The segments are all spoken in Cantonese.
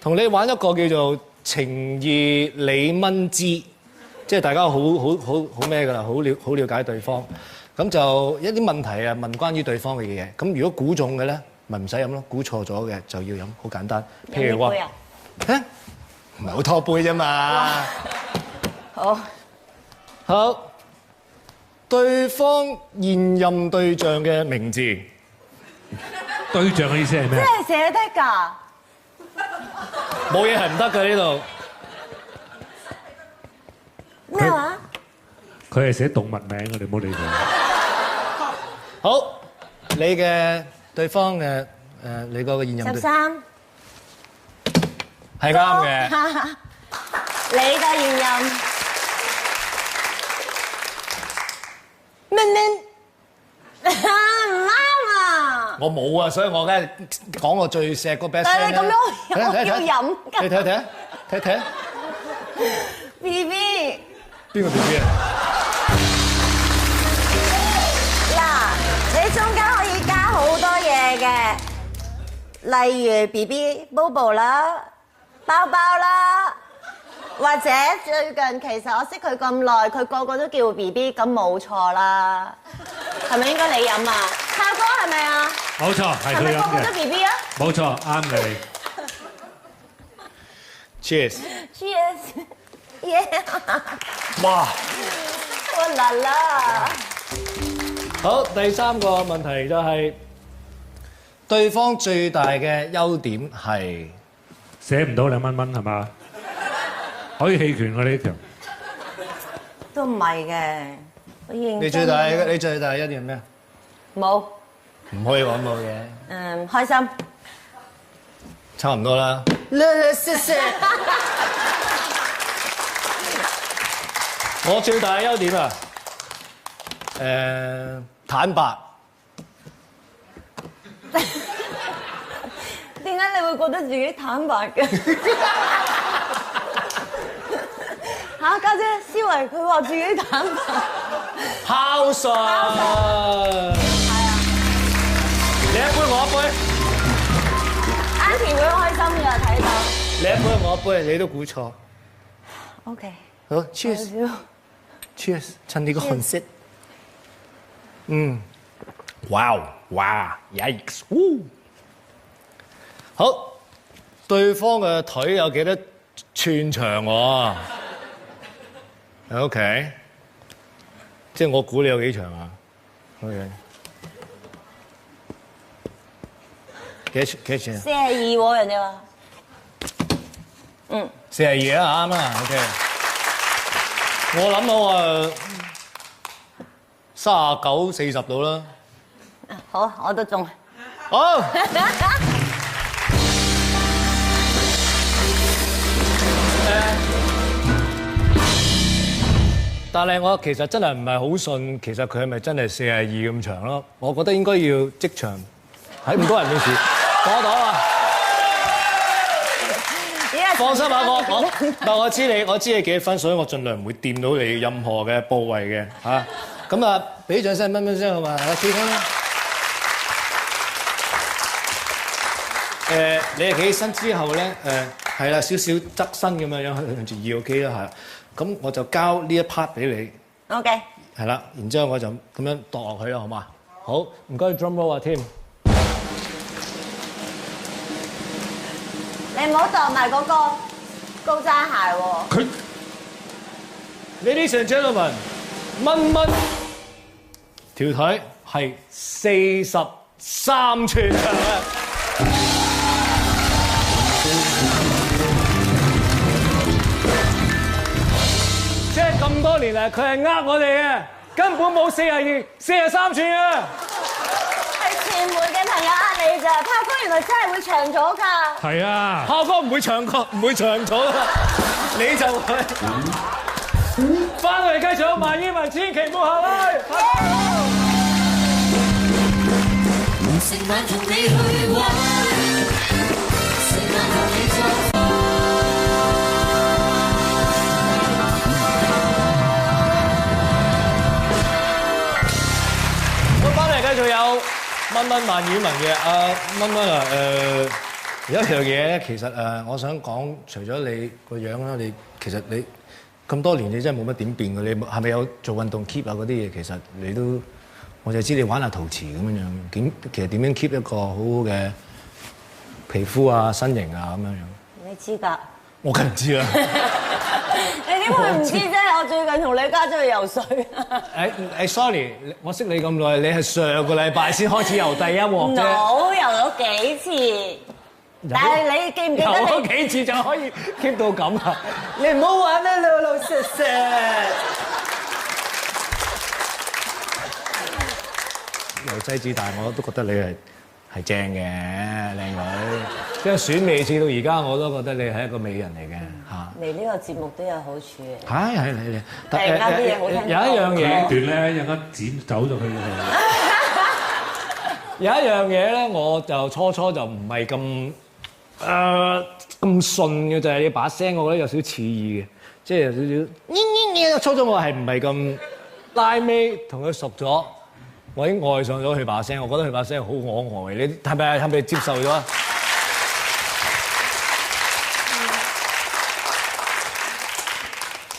同你玩一個叫做情義理蚊枝，即係大家好咩㗎啦，好了解對方。咁就一啲問題啊，問關於對方嘅嘢。咁如果估中嘅咧，咪唔使飲咯；估錯咗嘅就要飲，好簡單。譬如話，嚇，唔係好拖杯啫嘛。好，對方現任對象嘅名字。對象嘅意思係咩？真係寫得㗎。冇嘢係唔得嘅呢度。咩話？佢係寫動物名，我哋唔好理佢。好，你嘅對方嘅你個現任對13係啱嘅。你嘅現任明唔啱啊！我冇啊，所以我梗係講我最錫個 best friend。但係你咁樣我要飲㗎。你睇。BB。邊個 BB 啊？嗱，你中間可以加好多嘢嘅，例如 BB、Bobo 啦、包包啦，或者最近其實我識佢咁耐，佢個個都叫 BB，咁冇錯啦，係咪應該你飲啊？炮哥係咪啊？冇錯，係佢飲係咪個個都嘅。 BB 啊冇錯，啱嘅你。 Cheers！ ？Cheers！耶！哇！我啦啦！好，第三個問題就係對方最大嘅優點係寫唔到2蚊係嘛？可以棄權我呢條。都唔係嘅，我認真。你最大嘅優點係咩？冇。唔可以講冇嘅。開心。差唔多啦。我最大嘅優點啊，坦白。點解你會覺得自己坦白嘅？嚇，家姐思維佢話自己坦白。孝順。係啊。你一杯我一杯。Auntie 會開心㗎，睇到。你一杯我一杯，你都估錯。 OK。好 ，cheers，cheers， 趁呢個紅色。哇 ，yikes，好，對方嘅腿有幾多寸長喎？OK，即係我估你有幾長啊 ？OK， 幾多寸42喎，人哋話。 42啊，啱啊 ，OK。我諗我39、40度啦。好，我都中。好。但係我其實真係唔係好信，其實佢係咪真係42咁長咯？我覺得應該要即場喺咁多人面前講一講啊！放心啊，我知你幾分，所以我盡量唔會掂到你任何嘅部位嘅嚇。咁啊，俾掌聲，蚊聲好嘛？啊，企翻啦。你係企起身之後咧，係啦，少少側身咁樣向住2OK啦，係啦。咁我就交呢一 part 俾你。OK。係啦，然之後我就咁樣度落去啦，好嘛？好，唔該 drum roll 啊，添。你唔好當埋嗰個高踭鞋喎。佢 Ladies and gentlemen， 蚊條腿係43寸長啊！即係咁多年嚟，佢係呃我哋嘅，根本冇42、43寸啊！傳媒嘅朋友呃你咋？炮哥原來真係會長咗㗎。係啊。炮哥唔會長咗啦，你就會。翻嚟繼續萬英文，千祈唔好下來。成晚同你去玩，成晚同你作伴。我翻嚟繼續有蚊蚊萬語文嘅蚊蚊啊有一樣嘢咧，其實我想講，除咗你個樣啦，你其實你咁多年你真係冇乜點變嘅，你係咪有做運動 keep 啊嗰啲嘢？其實你都，我就知你玩下陶瓷咁樣樣，其實點樣 keep 一個好好嘅皮膚啊、身形啊咁樣樣？你知㗎？我梗係唔知啦。你點會唔知啫？我最近同李家出去游水。sorry， 我識你咁耐，你係上個禮拜先開始游第一鑊啫。冇游咗幾次，但係你記唔記得你？游咗幾次就可以 keep 到咁啊！你唔好玩啦，老老實實。由細至大我都覺得你係正嘅靚女，即係選美至到而家我都覺得你係一個美人嚟嘅嚇。嚟呢個節目都有好處嘅。係你。突然間啲嘢好聽。有一樣嘢段咧，一陣間剪走咗佢。有一樣嘢咧，我就初就唔係咁順嘅，就係你把聲，我覺得有少少刺耳嘅，即係有少少。初我係唔係咁拉尾同佢熟咗，我已經愛上咗佢把聲，我覺得佢把聲好可愛。你係咪接受咗啊？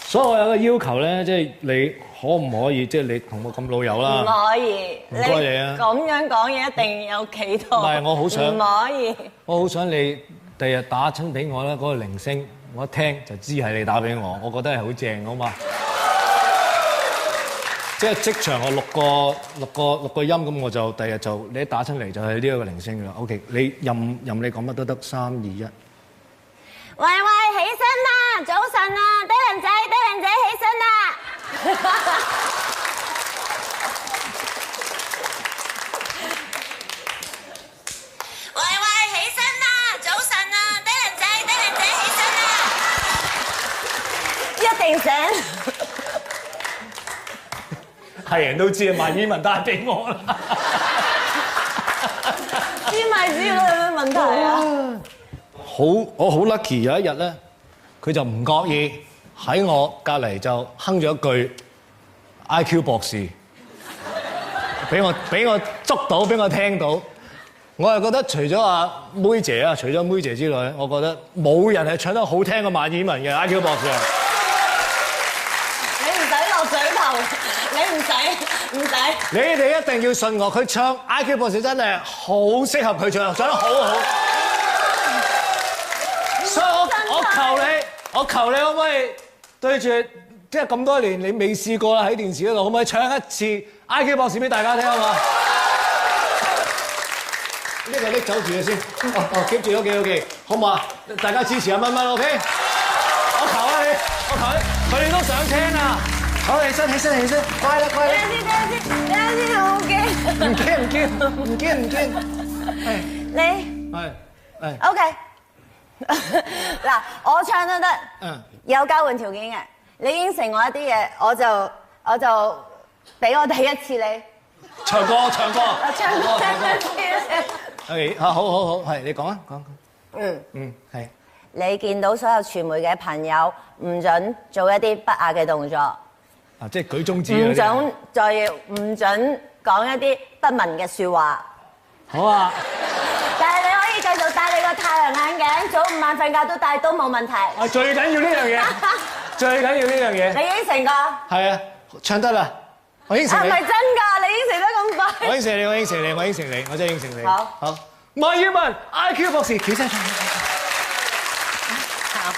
所以我有個要求咧，即係你可唔可以，即係你同我咁老友啦，唔可以，唔該你啊！咁樣講嘢一定有企圖。唔係，我好想，唔可以。我好想你第日打親俾我啦，嗰個鈴聲我一聽就知係你打俾我，我覺得係好正，好嘛？即係即場我錄個音，咁我就第日就你一打親嚟就係呢一個鈴聲㗎啦。OK， 你任你講乜都得，3、2、1。喂，起身啦！早晨啊，低能仔，起身啦！喂，起身啦！早晨啊，低能仔，起身啦！一定醒。係人都知啊，萬綺雯打俾我啦。知咪知啦，有咩問題啊？我好 lucky 有一日咧，佢就唔覺意喺我隔離就哼咗一句 IQ 博士，俾我捉到，俾我聽到。我係覺得除咗阿妹姐啊，除咗妹姐之外，我覺得冇人係唱得好聽過萬綺雯嘅 IQ 博士啊！你唔使落水頭，你唔使。你哋一定要信我，佢唱 IQ 博士真係好適合佢唱，唱得好好。所以我求你可唔可以對住即係咁多年你未試過啦，喺電視嗰度，可唔可以唱一次 IQ 博士俾大家聽啊嘛？呢個拎走住佢先，keep 住，OK，好唔好啊？大家支持阿蚊蚊 ，OK？ 我求你，佢哋都想聽啊！好，起身，乖啦！等下先，我好驚。唔驚，你係 OK。嗱，我唱都得，有交換條件嘅。你應承我一啲嘢，我就俾我第一次你唱歌。唱一次。係好，係你講啊，講。係。你見到所有傳媒嘅朋友，唔准做一啲不雅嘅動作。啊，即係舉中指嗰啲。唔准講一啲不文嘅説話。好啊。但係你可以繼續戴你個太陽眼鏡，早午晚瞓覺都戴都冇問題。啊，最緊要呢樣嘢，你應承過？係啊，唱得啦，我應承你。係咪真㗎？你應承得咁快？我應承你，我真係應承你。好。萬綺雯 IQ 博士，企身唱。好。